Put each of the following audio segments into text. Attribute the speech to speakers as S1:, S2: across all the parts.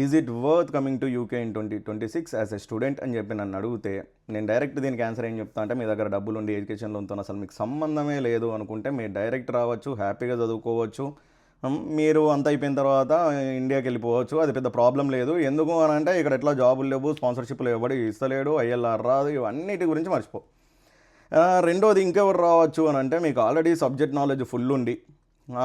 S1: Is it worth coming to UK in 2026 as a student అని చెప్పి నన్ను అడిగితే నేను డైరెక్ట్ దీనికి ఆన్సర్ ఏం చెప్తా అంటే మీ దగ్గర డబ్బులు ఉండి ఎడ్యుకేషన్ లోన్తో అసలు మీకు సంబంధమే లేదు అనుకుంటే మీరు డైరెక్ట్ రావచ్చు, హ్యాపీగా చదువుకోవచ్చు. మీరు అంత అయిపోయిన తర్వాత ఇండియాకి వెళ్ళిపోవచ్చు, అది పెద్ద ప్రాబ్లం లేదు. ఎందుకు అని అంటే ఇక్కడ ఎట్లా జాబులు లేవు, స్పాన్సర్షిప్లు ఎవడు ఇస్తలేడు, ఐఎల్ఆర్ రాదు, ఇవన్నిటి గురించి మర్చిపో. రెండోది ఇంకెవరు రావచ్చు అని అంటే మీకు ఆల్రెడీ సబ్జెక్ట్ నాలెడ్జ్ ఫుల్ ఉండి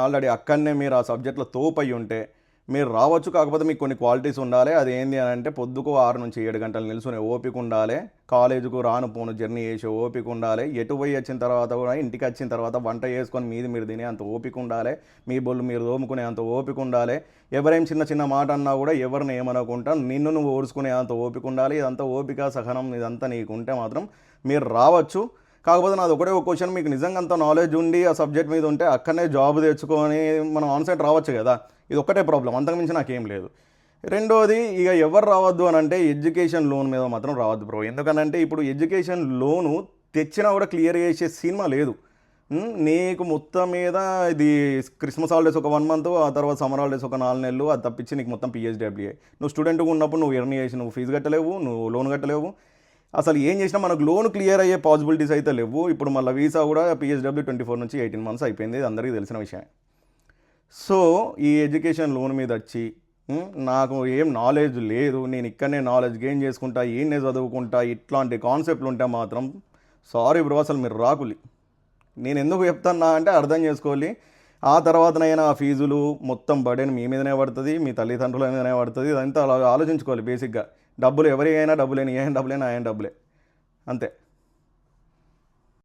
S1: ఆల్రెడీ అక్కడనే మీరు ఆ సబ్జెక్ట్లో తోపు అయి ఉంటే మీరు రావచ్చు. కాకపోతే మీకు కొన్ని క్వాలిటీస్ ఉండాలి. అది ఏంటి అని అంటే పొద్దుకు 6 నుంచి 7 గంటలు నిల్చునే ఓపిక ఉండాలి, కాలేజీకు రాను పోను జర్నీ చేసే ఓపిక ఉండాలి, ఎటు పోయి వచ్చిన తర్వాత కూడా ఇంటికి వచ్చిన తర్వాత వంట చేసుకొని మీది మీరు తినే అంత ఓపిక ఉండాలి, మీ బొల్లు మీరు తోముకునే అంత ఓపిక ఉండాలి, ఎవరేం చిన్న చిన్న మాట అన్నా కూడా ఎవరిని ఏమనుకుంటా నిన్ను నువ్వు ఓడ్చుకునే అంత ఓపిక ఉండాలి. ఇదంతా ఓపిక సహనం ఇదంతా నీకు ఉంటే మాత్రం మీరు రావచ్చు. కాకపోతే నాది ఒకటే ఒక క్వశ్చన్, మీకు నిజంగా అంత నాలెడ్జ్ ఉండి ఆ సబ్జెక్ట్ మీద ఉంటే అక్కడనే జాబ్ తెచ్చుకొని మనం ఆన్సైట్ రావచ్చు కదా. ఇది ఒక్కటే ప్రాబ్లం, అంతకుమించి నాకేం లేదు. రెండోది ఇక ఎవరు రావద్దు అని అంటే ఎడ్యుకేషన్ లోన్ మీద మాత్రం రావద్దు బ్రో. ఎందుకనంటే ఇప్పుడు ఎడ్యుకేషన్ లోను తెచ్చినా కూడా క్లియర్ చేసే సినిమా లేదు. నీకు మొత్తం మీద ఇది క్రిస్మస్ హాలిడేస్ ఒక 1 మంత్, ఆ తర్వాత సమ్మర్ హాలిడేస్ ఒక 4 నెలలు, అది తప్పించి నీకు మొత్తం పిహెచ్డబ్ల్యూఏ. నువ్వు స్టూడెంట్గా ఉన్నప్పుడు నువ్వు ఎర్న్ చేసి నువ్వు ఫీజు కట్టలేవు, నువ్వు లోన్ కట్టలేవు. అసలు ఏం చేసినా మనకు లోన్ క్లియర్ అయ్యే పాసిబిలిటీస్ అయితే లేవు. ఇప్పుడు మళ్ళీ వీసా కూడా పిహెచ్డబ్ల్యూ 24 నుంచి 18 మంత్స్ అయిపోయింది, ఇది అందరికీ తెలిసిన విషయం. సో ఈ ఎడ్యుకేషన్ లోన్ మీద వచ్చి నాకు ఏం నాలెడ్జ్ లేదు, నేను ఇక్కడనే నాలెడ్జ్ గెయిన్ చేసుకుంటా, ఈయన్నే చదువుకుంటా, ఇట్లాంటి కాన్సెప్ట్లు ఉంటే మాత్రం సారీ బ్రో, అసలు మీరు రాకులి. నేను ఎందుకు చెప్తానా అంటే అర్థం చేసుకోవాలి. ఆ తర్వాతనైనా ఆ ఫీజులు మొత్తం బర్డెన్ మీ మీదనే పడుతుంది, మీ తల్లిదండ్రుల మీదనే పడుతుంది. ఇదంతా అలా ఆలోచించుకోవాలి బేసిక్గా. డబ్బులు ఎవరికైనా డబ్బులేని, ఏం డబ్బులేనా ఆయన డబ్బులే, అంతే.